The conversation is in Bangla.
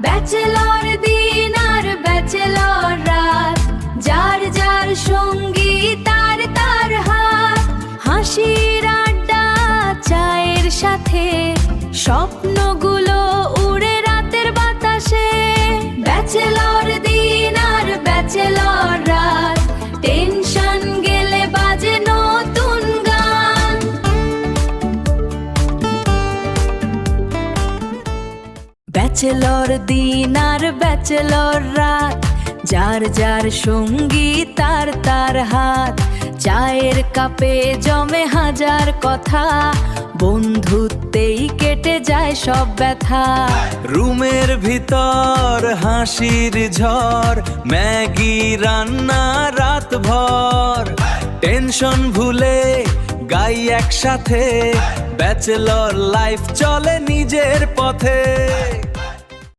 ব্যাচেলর দিন আর ব্যাচেলর রাত, যার যার সঙ্গী তার তার হাত, হাসির আড্ডা চায়ের সাথে, স্বপ্নগুলো উড়ে রাতের বাতাসে। ব্যাচেলর দিন আর ব্যাচেলর রাত, টেনশন গেলে বাজে নতুন গান। ব্যাচেলর দিন আর ব্যাচেলর রাত, যার যার সঙ্গী তার তার হাত, চায়ের কাপে জমে হাজার কথা, বন্ধুত্বেই কেটে যায় সব ব্যথা। রুমের ভিতর হাসির ঝড়, ম্যাগি রান্না রাত ভর, টেনশন ভুলে গাই একসাথে, ব্যাচেলর লাইফ চলে নিজের পথে।